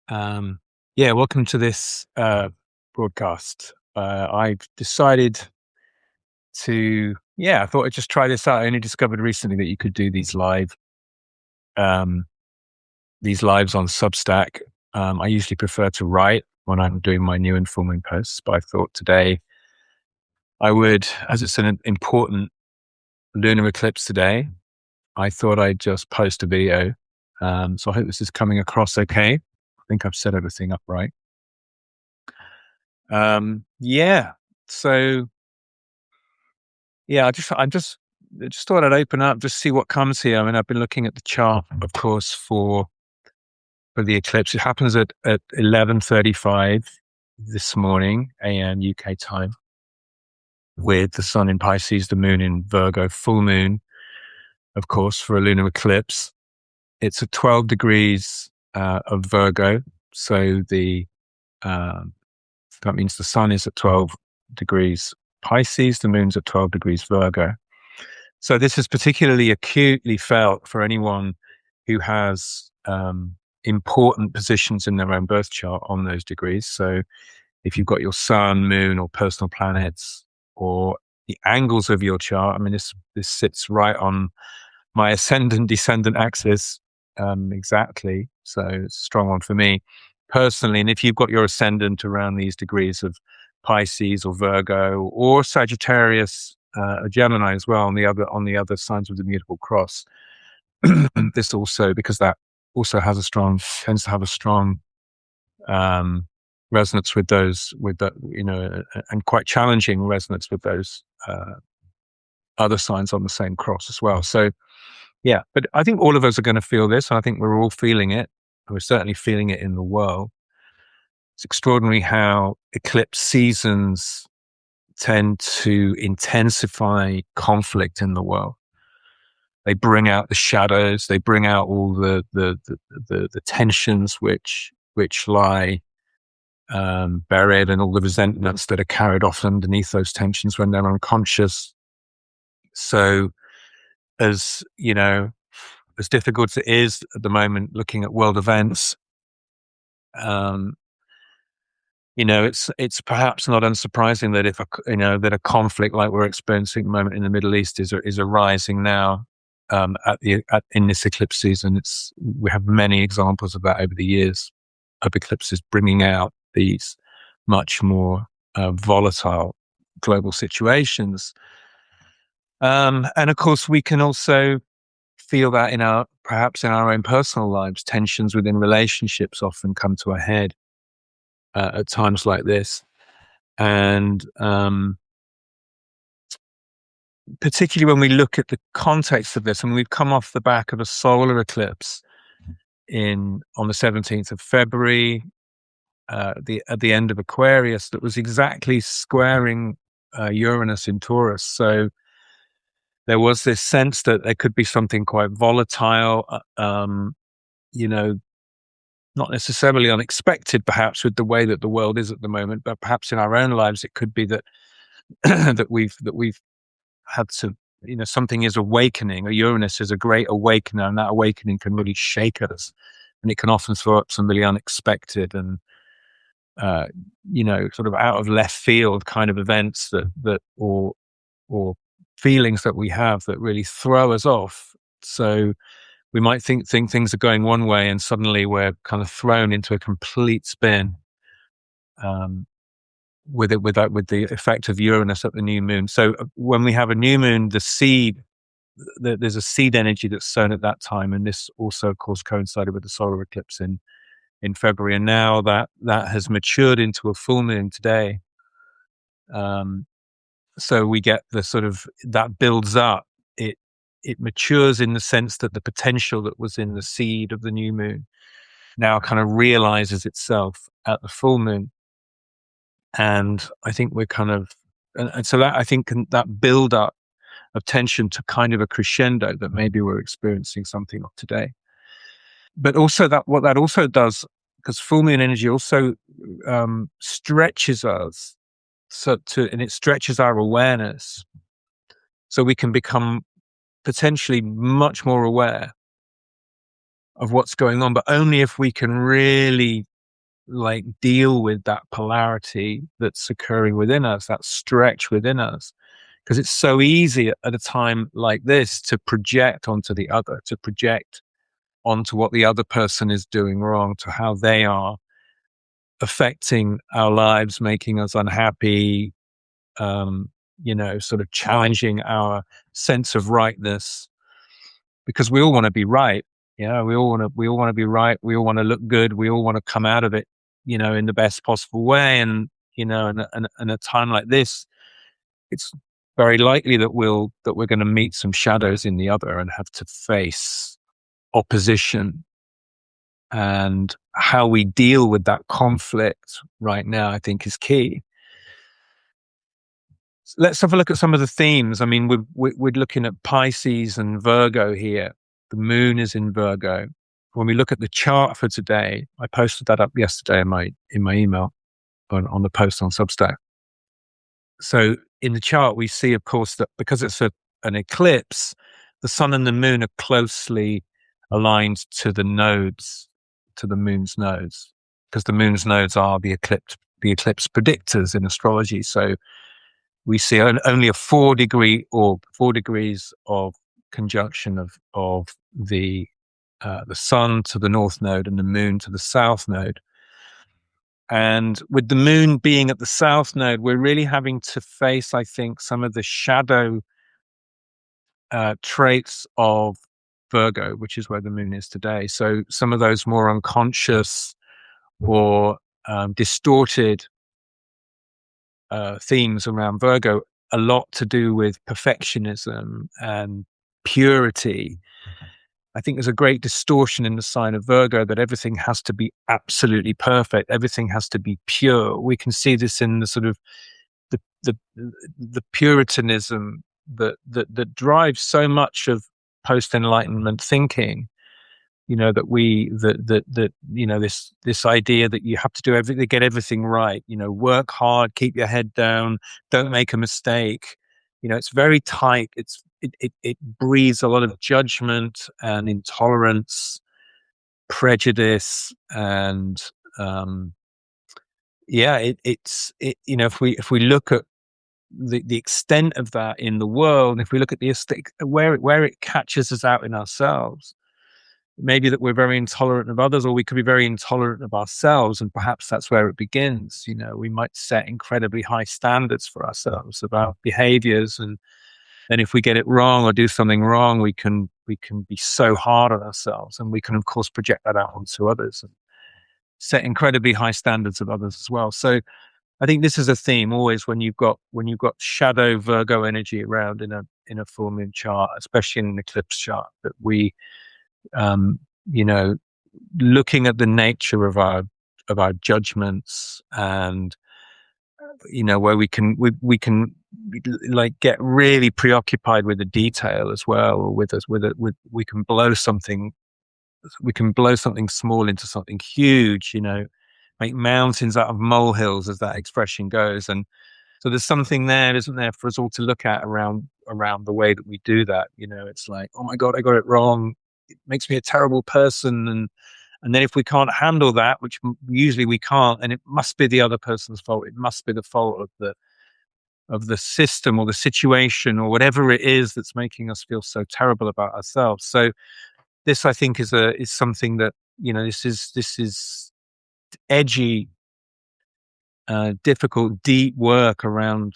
Um, yeah, welcome to this broadcast. I've decided I thought I'd just try this out. I only discovered recently that you could do um, these lives on Substack. I usually prefer to write when I'm doing my new and full moon posts, but I thought today I would, as it's an important lunar eclipse today, I thought I'd just post a video. So I hope this is coming across okay. I think I've set everything up right. Yeah. So I just thought I'd open up, just see what comes here. I mean, I've been looking at the chart, of course, for the eclipse. It happens at 11:35 this morning, AM UK time, with the sun in Pisces, the moon in Virgo, full moon, of course, for a lunar eclipse. It's at 12 degrees of Virgo, so um, that means the sun is at 12 degrees Pisces, the moon's at 12 degrees Virgo. So this is particularly acutely felt for anyone who has important positions in their own birth chart on those degrees. So if you've got your sun, moon, or personal planets, or the angles of your chart, I mean, this sits right on my ascendant descendant axis exactly. So it's a strong one for me personally. And if you've got your ascendant around these degrees of Pisces or Virgo or Sagittarius, Gemini as well, on the other signs of the mutable cross, this also, because that also tends to have a strong resonance with those, and quite challenging resonance with those other signs on the same cross as well. So yeah, but I think all of us are going to feel this. And I think we're all feeling it. We're certainly feeling it in the world. It's extraordinary how eclipse seasons tend to intensify conflict in the world. They bring out the shadows. They bring out all the tensions which lie buried, and all the resentments that are carried off underneath those tensions when they're unconscious. So, as you know, as difficult as it is at the moment, looking at world events, um, it's perhaps not unsurprising that that a conflict like we're experiencing at the moment in the Middle East is arising now in this eclipse season. We have many examples of that over the years, of eclipses bringing out these much more volatile global situations. And of course, we can also feel that perhaps in our own personal lives. Tensions within relationships often come to a head at times like this. And particularly when we look at the context of this, and we've come off the back of a solar eclipse on the 17th of February, at the end of Aquarius, that was exactly squaring Uranus in Taurus. So there was this sense that there could be something quite volatile, not necessarily unexpected, perhaps, with the way that the world is at the moment, but perhaps in our own lives, it could be that that we've had to, something is awakening. Uranus is a great awakener, and that awakening can really shake us, and it can often throw up some really unexpected and sort of out of left field kind of events or feelings that we have that really throw us off. So we might think things are going one way, and suddenly we're kind of thrown into a complete spin with the effect of Uranus at the new moon. So when we have a new moon, there's a seed energy that's sown at that time, and this also, of course, coincided with the solar eclipse in February, and now that has matured into a full moon today. So we get the sort of, that builds up. It matures in the sense that the potential that was in the seed of the new moon now kind of realizes itself at the full moon. And I think we're kind of, and so that, I think, that build up of tension to kind of a crescendo that maybe we're experiencing something of today. But also what that also does, because full moon energy also stretches us, and it stretches our awareness, so we can become potentially much more aware of what's going on, but only if we can really like deal with that polarity that's occurring within us, that stretch within us. Because it's so easy at a time like this to project onto the other, to project onto what the other person is doing wrong, to how they are affecting our lives, making us unhappy, sort of challenging our sense of rightness, because we all want to be right. Yeah, we all want to be right. We all want to look good. We all want to come out of it, in the best possible way. And, in a time like this, it's very likely that we're going to meet some shadows in the other and have to face opposition. And how we deal with that conflict right now, I think, is key. Let's have a look at some of the themes. I mean, we're looking at Pisces and Virgo here. The moon is in Virgo. When we look at the chart for today, I posted that up yesterday in my email on the post on Substack. So in the chart, we see, of course, that because it's an eclipse, the sun and the moon are closely aligned to the nodes, to the moon's nodes, because the moon's nodes are the eclipse predictors in astrology. So we see only a 4 degrees of conjunction of the sun to the north node and the moon to the south node. And with the moon being at the south node, we're really having to face, I think, some of the shadow traits of Virgo, which is where the moon is today. So some of those more unconscious or distorted themes around Virgo, a lot to do with perfectionism and purity. I think there's a great distortion in the sign of Virgo that everything has to be absolutely perfect. Everything has to be pure. We can see this in the sort of the Puritanism that drives so much of post-Enlightenment thinking. This idea that you have to do everything, get everything right. Work hard, keep your head down, don't make a mistake. It's very tight. It breeds a lot of judgment and intolerance, prejudice, and if we look at the extent of that in the world, if we look at the where it catches us out in ourselves, maybe that we're very intolerant of others, or we could be very intolerant of ourselves, and perhaps that's where it begins. We might set incredibly high standards for ourselves about behaviors, and then if we get it wrong or do something wrong, we can be so hard on ourselves, and we can of course project that out onto others and set incredibly high standards of others as well. So I think this is a theme always when you've got shadow Virgo energy around in a full moon chart, especially in an eclipse chart, that we looking at the nature of our judgments, and where we can like get really preoccupied with the detail as well, or we can blow something small into something huge, make mountains out of molehills, as that expression goes. And so there's something there, isn't there, for us all to look at around the way that we do that. It's like, oh my God, I got it wrong. It makes me a terrible person. And then if we can't handle that, which usually we can't, and it must be the other person's fault. It must be the fault of the system or the situation or whatever it is that's making us feel so terrible about ourselves. So this, I think, is something that, this is edgy, difficult, deep work around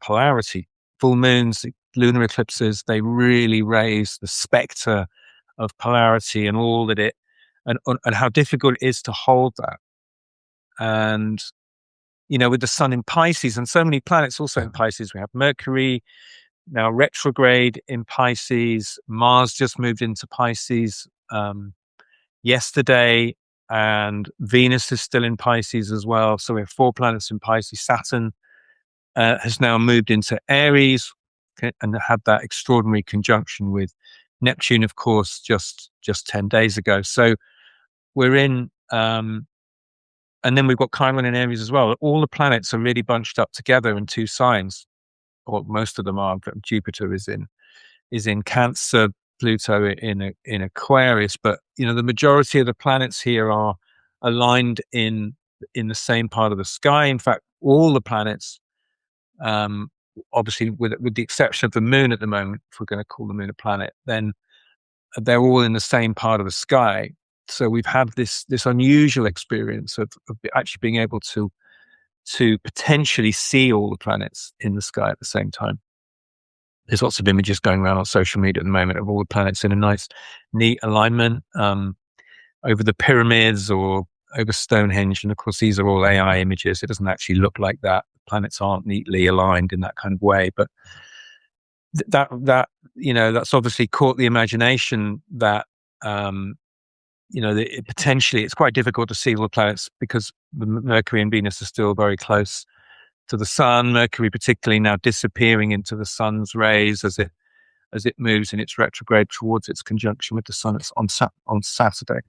polarity. Full moons, lunar eclipses, they really raise the specter of polarity and all that and how difficult it is to hold that. And, with the sun in Pisces and so many planets also in Pisces, we have Mercury now retrograde in Pisces. Mars just moved into Pisces yesterday, and Venus is still in Pisces as well. So we have 4 planets in Pisces. Saturn has now moved into Aries and had that extraordinary conjunction with Neptune, of course, just 10 days ago. So we're in, and then we've got Chiron in Aries as well. All the planets are really bunched up together in 2 signs, or most of them are. Jupiter is in Cancer, Pluto in Aquarius, but the majority of the planets here are aligned in in the same part of the sky. In fact, all the planets, obviously with the exception of the moon at the moment, if we're going to call the moon a planet, then they're all in the same part of the sky. So we've had this unusual experience of actually being able to potentially see all the planets in the sky at the same time. There's lots of images going around on social media at the moment of all the planets in a nice, neat alignment over the pyramids or over Stonehenge. And of course, these are all AI images. It doesn't actually look like that. Planets aren't neatly aligned in that kind of way. But that that's obviously caught the imagination. That potentially it's quite difficult to see all the planets because Mercury and Venus are still very close to the sun. Mercury particularly now disappearing into the sun's rays as it moves in its retrograde towards its conjunction with the sun. It's on Saturday.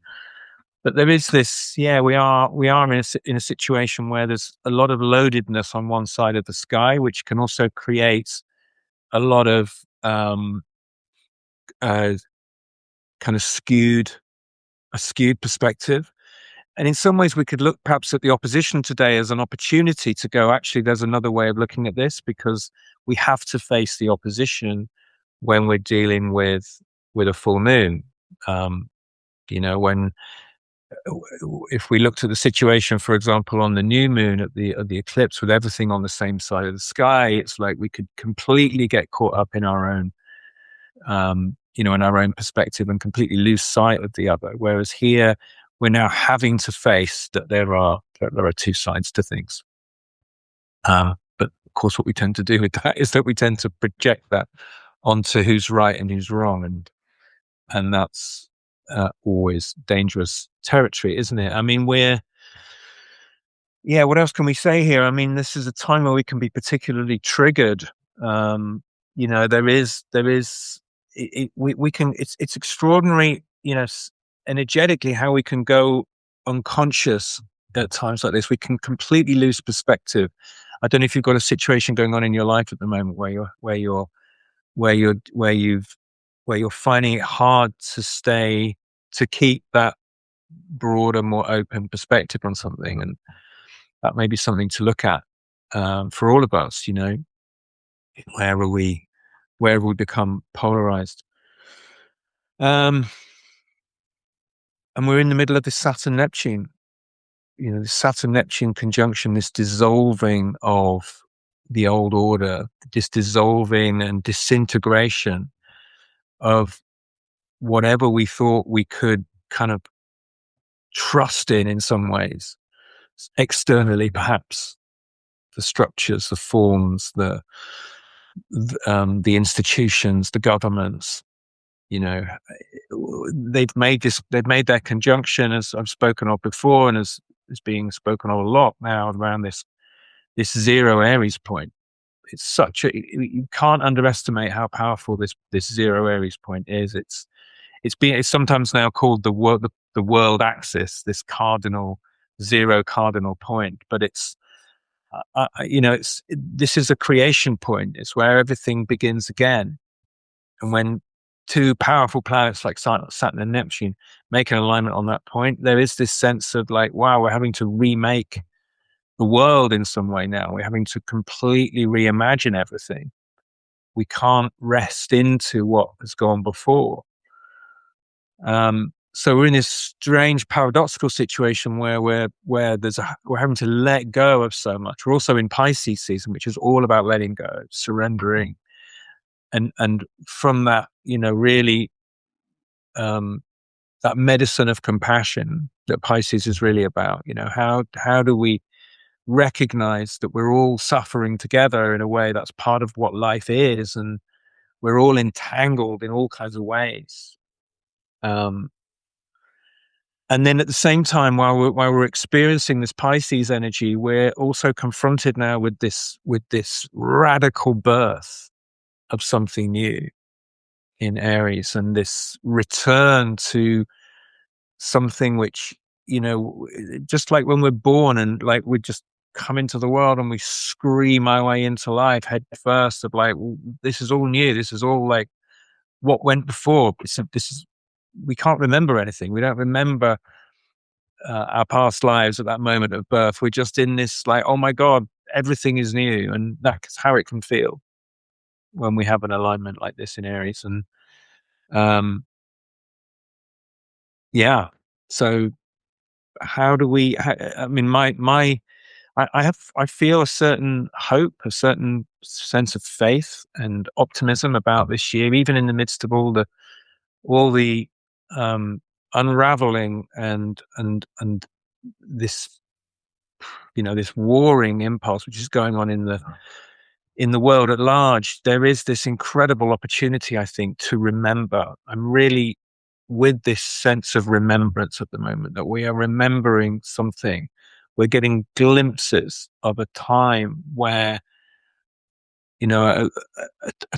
But there is this, we are in a situation where there's a lot of loadedness on one side of the sky, which can also create a lot of kind of skewed perspective. And in some ways, we could look perhaps at the opposition today as an opportunity to go, actually, there's another way of looking at this, because we have to face the opposition when we're dealing with a full moon. If we looked at the situation, for example, on the new moon at the eclipse, with everything on the same side of the sky, it's like we could completely get caught up in our own, in our own perspective and completely lose sight of the other. Whereas here, we're now having to face that there are two sides to things. But of course, what we tend to do with that is that we tend to project that onto who's right and who's wrong, and that's always dangerous territory, isn't it? I mean, what else can we say here? I mean, this is a time where we can be particularly triggered. It's extraordinary, energetically how we can go unconscious at times like this. We can completely lose perspective. I don't know if you've got a situation going on in your life at the moment where you're finding it hard to keep that broader, more open perspective on something, and that may be something to look at for all of us. Where we become polarized, and we're in the middle of this Saturn-Neptune. The Saturn-Neptune conjunction, this dissolving of the old order, this dissolving and disintegration of whatever we thought we could kind of trust in some ways, externally perhaps, the structures, the forms, the institutions, the governments. They've made their conjunction, as I've spoken of before, and as is being spoken of a lot now, around this zero Aries point. It's you can't underestimate how powerful this zero Aries point is. It's sometimes now called the world axis, this zero cardinal point, but it's this is a creation point. It's where everything begins again. And when two powerful planets like Saturn and Neptune make an alignment on that point, there is this sense of like, wow, we're having to remake the world in some way now. We're having to completely reimagine everything. We can't rest into what has gone before. So we're in this strange paradoxical situation where we're having to let go of so much. We're also in Pisces season, which is all about letting go, surrendering, and from that, really, that medicine of compassion that Pisces is really about. How do we recognize that we're all suffering together in a way that's part of what life is, and we're all entangled in all kinds of ways. And then at the same time, while we're experiencing this Pisces energy, we're also confronted now with this radical birth of something new in Aries, and this return to something which, just like when we're born and like we just come into the world and we scream our way into life head first of like, this is all new. This is all like what went before. We can't remember anything. We don't remember our past lives at that moment of birth. We're just in this like, oh my God, everything is new. And that's how it can feel when we have an alignment like this in Aries. And um, yeah, so how do we, I mean, I feel a certain hope, a certain sense of faith and optimism about this year, even in the midst of all the um, unraveling and this, this warring impulse which is going on in the world at large. There is this incredible opportunity, I think, to remember. I'm really with this sense of remembrance at the moment, that we are remembering something. We're getting glimpses of a time where, a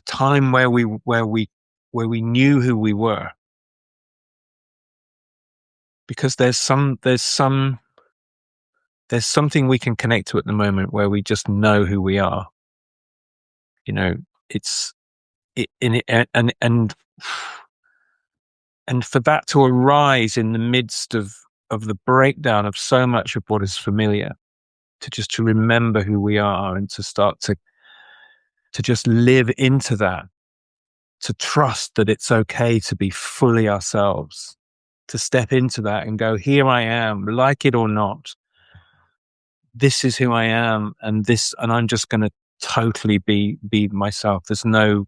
time where we knew who we were, because there's something we can connect to at the moment where we just know who we are. It's it, in it, and for that to arise in the midst of the breakdown of so much of what is familiar, to remember who we are and to start to just live into that, to trust that it's okay to be fully ourselves, to step into that and go, here I am, like it or not. This is who I am, and I'm just going to totally be myself. There's no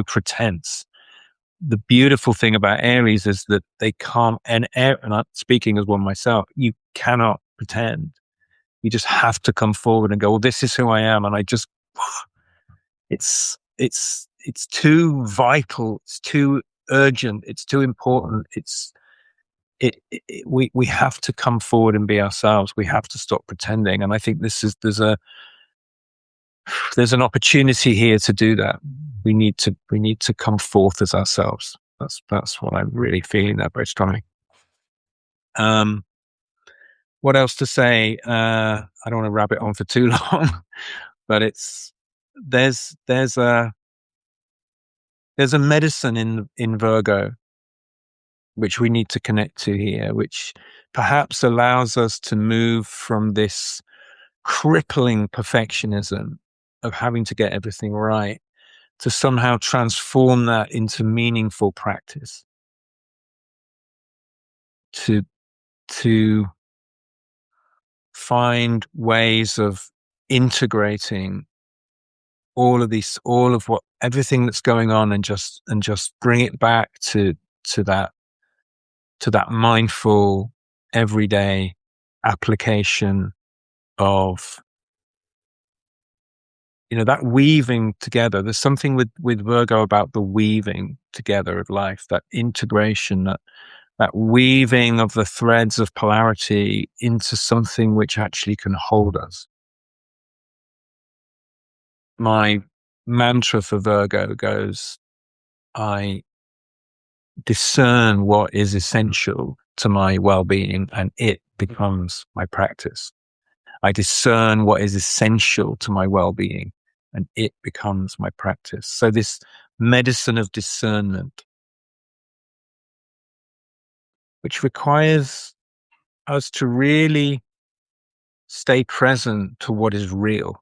pretense. The beautiful thing about Aries is that they can't, and I'm speaking as one myself, you cannot pretend. You just have to come forward and go, well, this is who I am. And it's too vital. It's too urgent. It's too important. We have to come forward and be ourselves. We have to stop pretending. And I think there's an opportunity here to do that. We need to come forth as ourselves. That's what I'm really feeling that by astronomy. What else to say? I don't want to rabbit on for too long, but there's a medicine in Virgo which we need to connect to here, which perhaps allows us to move from this crippling perfectionism of having to get everything right to somehow transform that into meaningful practice, to find ways of integrating all of everything that's going on, and just bring it back to that mindful everyday application of that weaving together. There's something with Virgo about the weaving together of life, that integration, that weaving of the threads of polarity into something which actually can hold us. My mantra for Virgo goes, I discern what is essential to my well-being, and it becomes my practice. I discern what is essential to my well-being, and it becomes my practice. So this medicine of discernment, which requires us to really stay present to what is real.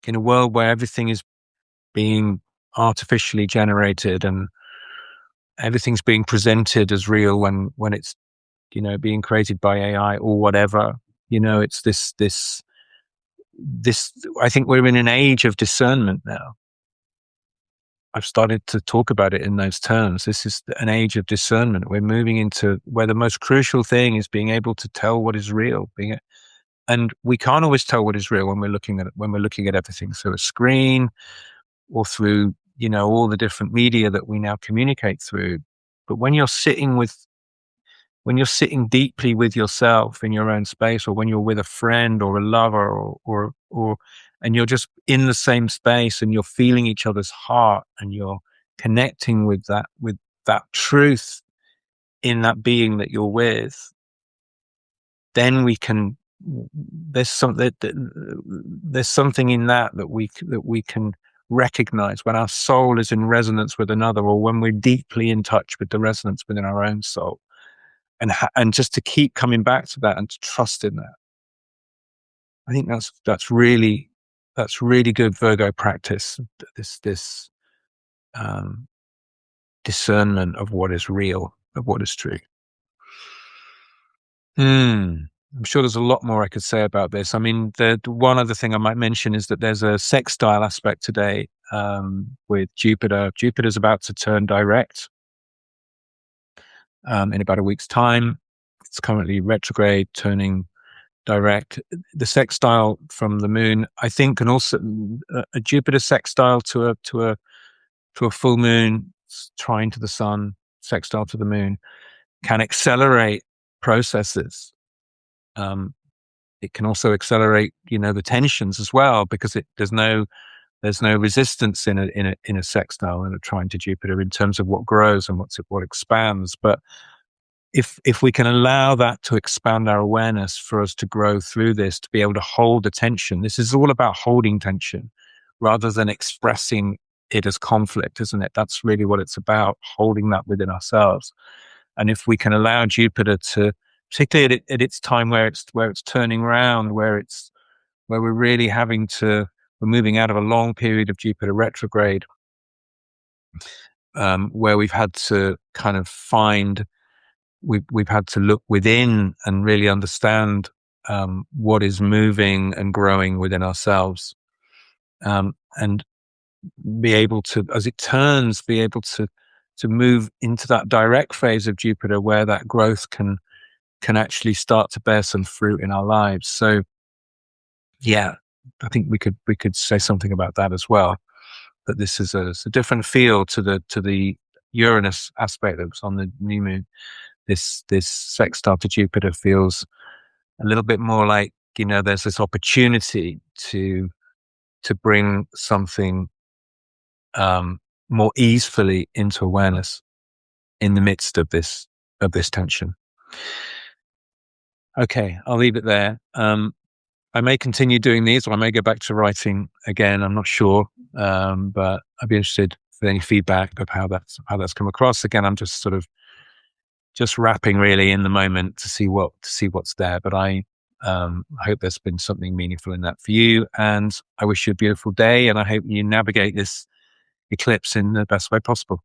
In a world where everything is being artificially generated and everything's being presented as real when it's, being created by AI or whatever, it's this, I think we're in an age of discernment now. I've started to talk about it in those terms. This is an age of discernment. We're moving into where the most crucial thing is being able to tell what is real. And we can't always tell what is real when we're looking at everything through a screen or through, all the different media that we now communicate through. But when you're sitting deeply with yourself in your own space, or when you're with a friend or a lover or and you're just in the same space and you're feeling each other's heart and you're connecting with that truth in that being that you're with, then there's something in that we can recognize when our soul is in resonance with another, or when we're deeply in touch with the resonance within our own soul. and just to keep coming back to that and to trust in that. I think that's really good Virgo practice. This um, discernment of what is real, of what is true. I'm sure there's a lot more I could say about this. I mean, the one other thing I might mention is that there's a sextile aspect today with Jupiter. Jupiter's about to turn direct in about a week's time. It's currently retrograde, turning direct. The sextile from the moon, I think, can also a Jupiter sextile to a full moon trine to the sun, sextile to the moon, can accelerate processes. It can also accelerate, the tensions as well, because there's no resistance in a sextile and a trine to Jupiter in terms of what grows and what expands. But if we can allow that to expand our awareness for us to grow through this, to be able to hold the tension. This is all about holding tension rather than expressing it as conflict, isn't it? That's really what it's about, holding that within ourselves. And if we can allow Jupiter to, particularly at its time where it's turning around, where we're really we're moving out of a long period of Jupiter retrograde, where we've had to kind of we've had to look within and really understand what is moving and growing within ourselves, and be able to, as it turns, be able to move into that direct phase of Jupiter where that growth can actually start to bear some fruit in our lives. So, yeah, I think we could say something about that as well. That this is a different feel to the Uranus aspect that was on the new moon. This sextile to Jupiter feels a little bit more like, there's this opportunity to bring something more easily into awareness in the midst of this tension. Okay, I'll leave it there. I may continue doing these, or I may go back to writing again. I'm not sure, but I'd be interested for any feedback of how that's come across. Again, I'm just sort of wrapping really in the moment to see what's there. But I hope there's been something meaningful in that for you, and I wish you a beautiful day, and I hope you navigate this eclipse in the best way possible.